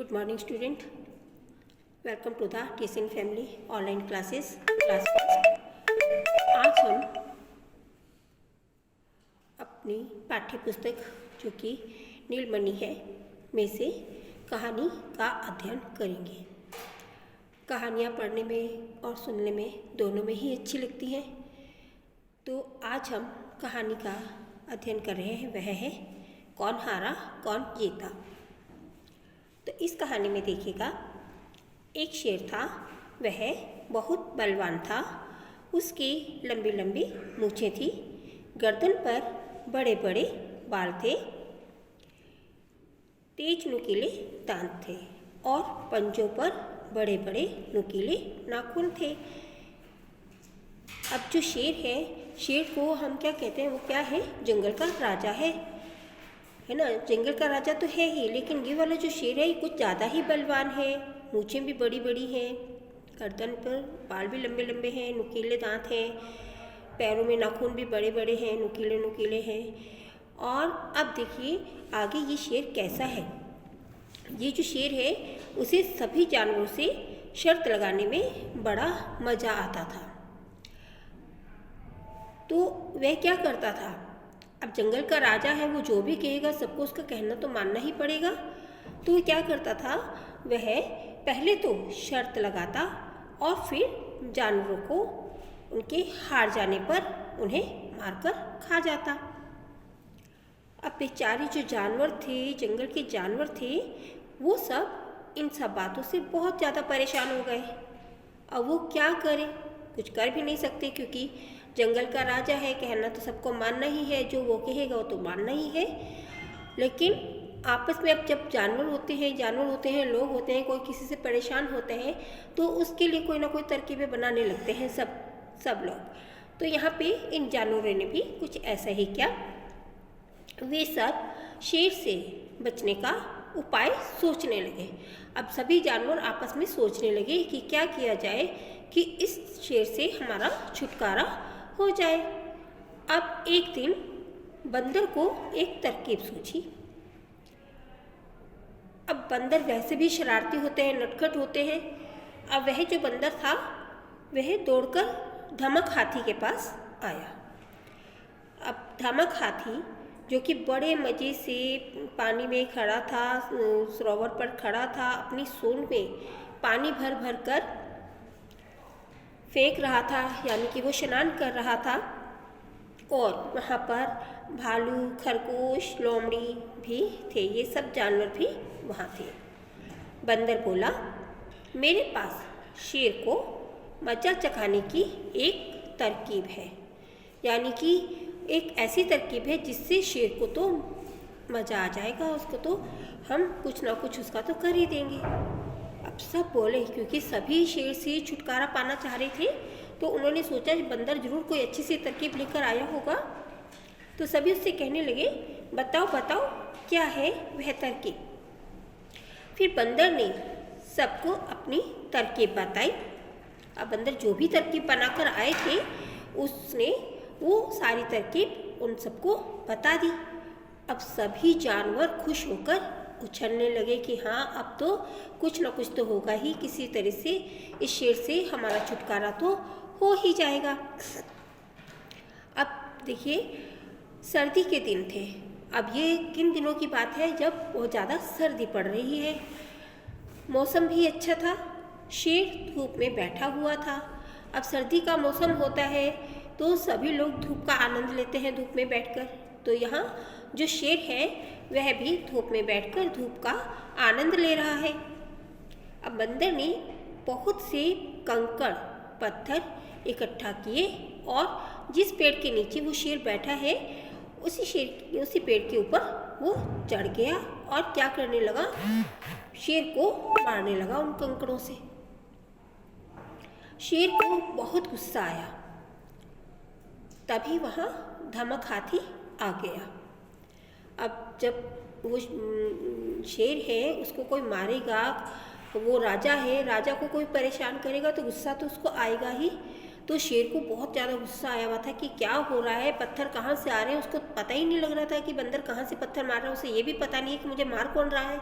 Good morning, student. Welcome to the TCN Family online classes class first. आज हम अपनी पाठ्य पुस्तक जो कि नीलमणि है में से कहानी का अध्ययन करेंगे। कहानियाँ पढ़ने में और सुनने में दोनों में ही अच्छी लगती हैं। तो आज हम कहानी का अध्ययन कर रहे हैं, वह है कौन हारा कौन जीता। तो इस कहानी में देखिएगा, एक शेर था, वह बहुत बलवान था। उसकी लंबी लंबी मूछें थी, गर्दन पर बड़े बड़े बाल थे, तेज नुकीले दांत थे और पंजों पर बड़े बड़े नुकीले नाखून थे। अब जो शेर है, शेर को हम क्या कहते हैं, वो क्या है, जंगल का राजा है ना। जंगल का राजा तो है ही, लेकिन ये वाला जो शेर है ये कुछ ज़्यादा ही बलवान है। मूछें भी बड़ी बड़ी हैं, गर्दन पर बाल भी लंबे लंबे हैं, नुकीले दांत हैं, पैरों में नाखून भी बड़े बड़े हैं, नुकीले नुकीले हैं। और अब देखिए आगे ये शेर कैसा है। ये जो शेर है उसे सभी जानवरों से शर्त लगाने में बड़ा मज़ा आता था। तो वह क्या करता था, अब जंगल का राजा है, वो जो भी कहेगा सबको उसका कहना तो मानना ही पड़ेगा। तो वो क्या करता था, वह पहले तो शर्त लगाता और फिर जानवरों को उनके हार जाने पर उन्हें मारकर खा जाता। अब बेचारे जो जानवर थे, जंगल के जानवर थे, वो सब इन सब बातों से बहुत ज़्यादा परेशान हो गए। अब वो क्या करें, कुछ कर भी नहीं सकते, क्योंकि जंगल का राजा है, कहना तो सबको मानना ही है, जो वो कहेगा वो तो मानना ही है। लेकिन आपस में अब जब जानवर होते हैं, लोग होते हैं, कोई किसी से परेशान होते हैं तो उसके लिए कोई ना कोई तरकीबें बनाने लगते हैं सब लोग। तो यहाँ पे इन जानवरों ने भी कुछ ऐसा ही किया। वे सब शेर से बचने का उपाय सोचने लगे। अब सभी जानवर आपस में सोचने लगे कि क्या किया जाए कि इस शेर से हमारा छुटकारा हो जाए। अब एक दिन बंदर को एक तरकीब सूझी। अब बंदर वैसे भी शरारती होते हैं, नटखट होते हैं। अब वह जो बंदर था वह दौड़कर धमक हाथी के पास आया। अब धमक हाथी जो कि बड़े मज़े से पानी में खड़ा था, सरोवर पर खड़ा था, अपनी सूंड में पानी भर भर कर फेंक रहा था, यानी कि वो स्नान कर रहा था। और वहाँ पर भालू, खरगोश, लोमड़ी भी थे, ये सब जानवर भी वहाँ थे। बंदर बोला, मेरे पास शेर को मजा चखाने की एक तरकीब है, यानी कि एक ऐसी तरकीब है जिससे शेर को तो मज़ा आ जाएगा, उसको तो हम कुछ ना कुछ उसका तो कर ही देंगे। अब सब बोले, क्योंकि सभी शेर से छुटकारा पाना चाह रहे थे, तो उन्होंने सोचा कि बंदर जरूर कोई अच्छी सी तरकीब लेकर आया होगा। तो सभी उससे कहने लगे, बताओ बताओ क्या है वह तरकीब। फिर बंदर ने सबको अपनी तरकीब बताई। अब बंदर जो भी तरकीब बनाकर आए थे उसने वो सारी तरकीब उन सबको बता दी। अब सभी जानवर खुश होकर उछलने लगे कि हाँ, अब तो कुछ ना कुछ तो होगा ही, किसी तरह से इस शेर से हमारा छुटकारा तो हो ही जाएगा। अब देखिए सर्दी के दिन थे। अब ये किन दिनों की बात है, जब बहुत ज़्यादा सर्दी पड़ रही है, मौसम भी अच्छा था, शेर धूप में बैठा हुआ था। अब सर्दी का मौसम होता है तो सभी लोग धूप का आनंद लेते हैं धूप में बैठकर। तो यहाँ जो शेर है वह भी धूप में बैठकर धूप का आनंद ले रहा है। अब बंदर ने बहुत से कंकड़ पत्थर इकट्ठा किए और जिस पेड़ के नीचे वो शेर बैठा है उसी पेड़ के ऊपर वो चढ़ गया और क्या करने लगा, शेर को मारने लगा उन कंकड़ों से। शेर को बहुत गुस्सा आया, तभी वहाँ धमक हाथी आ गया। अब जब वो शेर है उसको कोई मारेगा, वो राजा है, राजा को कोई परेशान करेगा तो गुस्सा तो उसको आएगा ही। तो शेर को बहुत ज़्यादा गुस्सा आया हुआ था कि क्या हो रहा है, पत्थर कहाँ से आ रहे हैं। उसको पता ही नहीं लग रहा था कि बंदर कहाँ से पत्थर मार रहा है, उसे ये भी पता नहीं है कि मुझे मार कौन रहा है।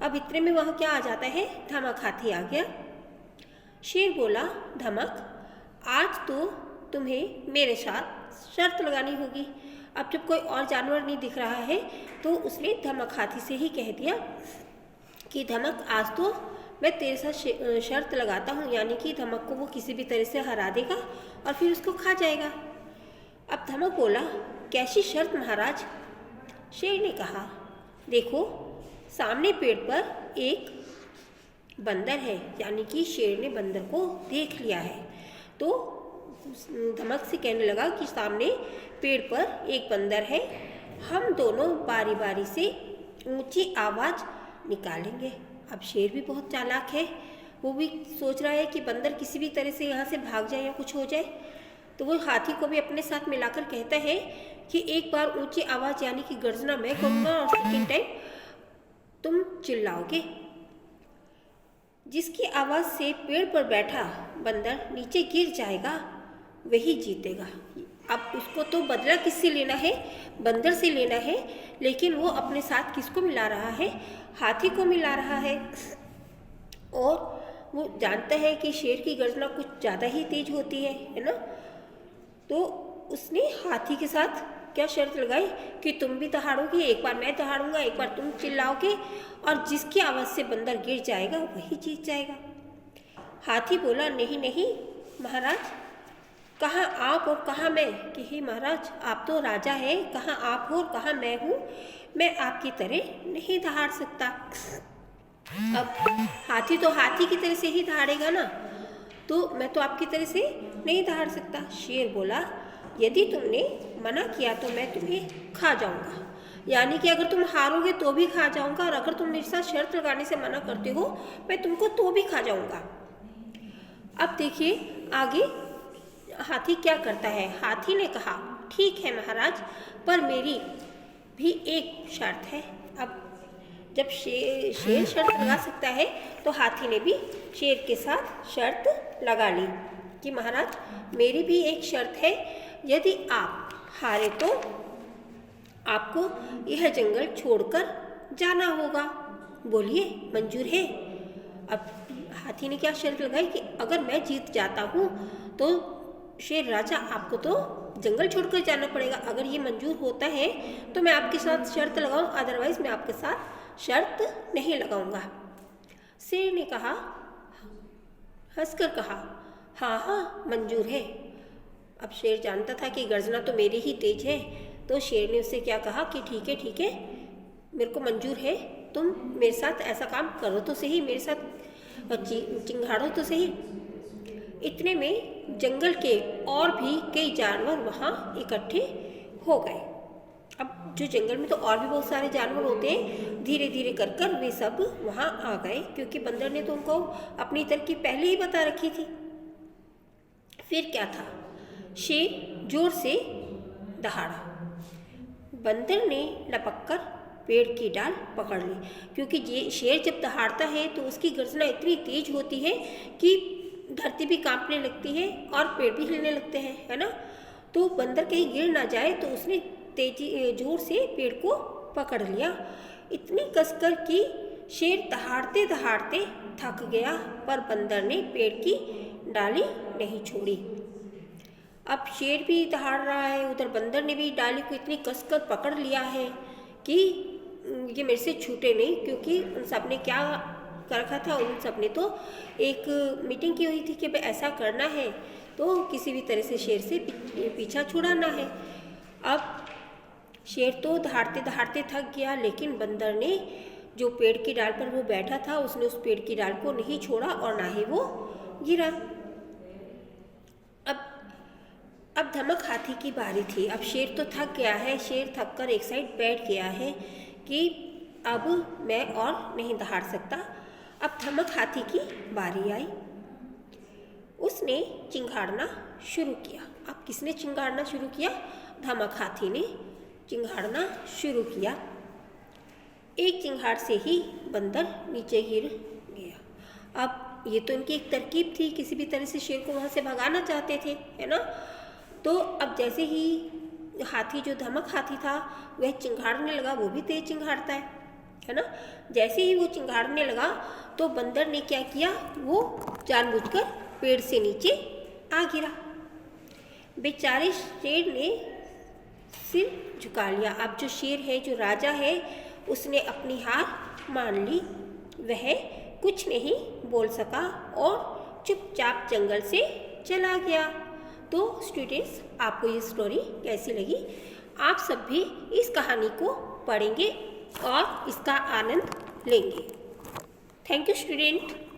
अब इतने में वहाँ क्या आ जाता है, धमक हाथी आ गया। शेर बोला, धमक आज तो तुम्हें मेरे साथ शर्त लगानी होगी। अब जब कोई और जानवर नहीं दिख रहा है तो उसने धमक हाथी से ही कह दिया कि धमक आज तो मैं तेरे साथ शर्त लगाता हूँ, यानी कि धमक को वो किसी भी तरह से हरा देगा और फिर उसको खा जाएगा। अब धमक बोला, कैसी शर्त महाराज? शेर ने कहा, देखो सामने पेड़ पर एक बंदर है, यानी कि शेर ने बंदर को देख लिया है। तो धमक से कहने लगा कि सामने पेड़ पर एक बंदर है, हम दोनों बारी बारी से ऊंची आवाज़ निकालेंगे। अब शेर भी बहुत चालाक है, वो भी सोच रहा है कि बंदर किसी भी तरह से यहाँ से भाग जाए या कुछ हो जाए। तो वो हाथी को भी अपने साथ मिलाकर कहता है कि एक बार ऊंची आवाज़ यानी कि गर्जना मैं करूँगा और सेकेंड टाइम तुम चिल्लाओगे। जिसकी आवाज़ से पेड़ पर बैठा बंदर नीचे गिर जाएगा वही जीतेगा। अब उसको तो बदला किससे लेना है, बंदर से लेना है, लेकिन वो अपने साथ किसको मिला रहा है, हाथी को मिला रहा है। और वो जानता है कि शेर की गर्जना कुछ ज़्यादा ही तेज होती है ना। तो उसने हाथी के साथ क्या शर्त लगाई कि तुम भी दहाड़ोगे, एक बार मैं दहाड़ूंगा, एक बार तुम चिल्लाओगे, और जिसकी आवाज़ से बंदर गिर जाएगा वही जीत जाएगा। हाथी बोला, नहीं नहीं महाराज, कहाँ आप और कहाँ मैं, कि हे महाराज आप तो राजा हैं, कहाँ आप हो और कहाँ मैं हूँ, मैं आपकी तरह नहीं दहाड़ सकता। अब हाथी तो हाथी की तरह से ही दहाड़ेगा ना, तो मैं तो आपकी तरह से नहीं दहाड़ सकता। शेर बोला, यदि तुमने मना किया तो मैं तुम्हें खा जाऊंगा, यानी कि अगर तुम हारोगे तो भी खा जाऊंगा, और अगर तुम मेरे साथ शर्त लगाने से मना करते हो मैं तुमको तो भी खा जाऊंगा। अब देखिए आगे हाथी क्या करता है। हाथी ने कहा, ठीक है महाराज, पर मेरी भी एक शर्त है। अब जब शेर शर्त लगा सकता है तो हाथी ने भी शेर के साथ शर्त लगा ली कि महाराज मेरी भी एक शर्त है, यदि आप हारे तो आपको यह जंगल छोड़कर जाना होगा। बोलिए मंजूर है? अब हाथी ने क्या शर्त लगाई कि अगर मैं जीत जाता हूँ तो शेर राजा आपको तो जंगल छोड़कर जाना पड़ेगा। अगर ये मंजूर होता है तो मैं आपके साथ शर्त लगाऊं, अदरवाइज मैं आपके साथ शर्त नहीं लगाऊंगा। शेर ने कहा, हंसकर कहा, हाँ हाँ मंजूर है। अब शेर जानता था कि गर्जना तो मेरी ही तेज है, तो शेर ने उससे क्या कहा कि ठीक है मेरे को मंजूर है, तुम मेरे साथ ऐसा काम करो तो सही, मेरे साथ चिंगाड़ो तो सही। इतने में जंगल के और भी कई जानवर वहाँ इकट्ठे हो गए। अब जो जंगल में तो और भी बहुत सारे जानवर होते हैं, धीरे धीरे कर कर वे सब वहाँ आ गए, क्योंकि बंदर ने तो उनको अपनी तरकीब पहले ही बता रखी थी। फिर क्या था, शेर जोर से दहाड़ा, बंदर ने लपक कर पेड़ की डाल पकड़ ली, क्योंकि ये शेर जब दहाड़ता है तो उसकी गर्जना इतनी तेज होती है कि धरती भी कांपने लगती है और पेड़ भी हिलने लगते हैं, है ना। तो बंदर कहीं गिर ना जाए तो उसने तेजी जोर से पेड़ को पकड़ लिया, इतनी कसकर कि शेर दहाड़ते दहाड़ते थक गया, पर बंदर ने पेड़ की डाली नहीं छोड़ी। अब शेर भी दहाड़ रहा है, उधर बंदर ने भी डाली को इतनी कसकर पकड़ लिया है कि ये मेरे से छूटे नहीं, क्योंकि उन सब ने क्या कर रखा था, उन सब ने तो एक मीटिंग की हुई थी कि भाई ऐसा करना है तो किसी भी तरह से शेर से पीछा छुड़ाना है। अब शेर तो दहाड़ते दहाड़ते थक गया, लेकिन बंदर ने जो पेड़ की डाल पर वो बैठा था उसने उस पेड़ की डाल को नहीं छोड़ा और ना ही वो गिरा। अब धमक हाथी की बारी थी। अब शेर तो थक गया है, शेर थक कर एक साइड बैठ गया है कि अब मैं और नहीं दहाड़ सकता। अब धमक हाथी की बारी आई, उसने चिंगाड़ना शुरू किया। अब किसने चिंगाड़ना शुरू किया? धमक हाथी ने चिंगाड़ना शुरू किया। एक चिंगाड़ से ही बंदर नीचे गिर गया। अब ये तो इनकी एक तरकीब थी, किसी भी तरह से शेर को वहाँ से भगाना चाहते थे, है ना। तो अब जैसे ही हाथी जो धमक हाथी था वह चिंगाड़ने लगा, वो भी तेज चिंगाड़ता है। है ना। जैसे ही वो चिंगाड़ने लगा तो बंदर ने क्या किया, वो जानबूझकर पेड़ से नीचे आ गिरा। बेचारे शेर ने सिर झुका लिया। अब जो शेर है, जो राजा है, उसने अपनी हार मान ली। वह कुछ नहीं बोल सका और चुपचाप जंगल से चला गया। तो स्टूडेंट्स, आपको ये स्टोरी कैसी लगी? आप सब भी इस कहानी को पढ़ेंगे और इसका आनंद लेंगे। Thank you student.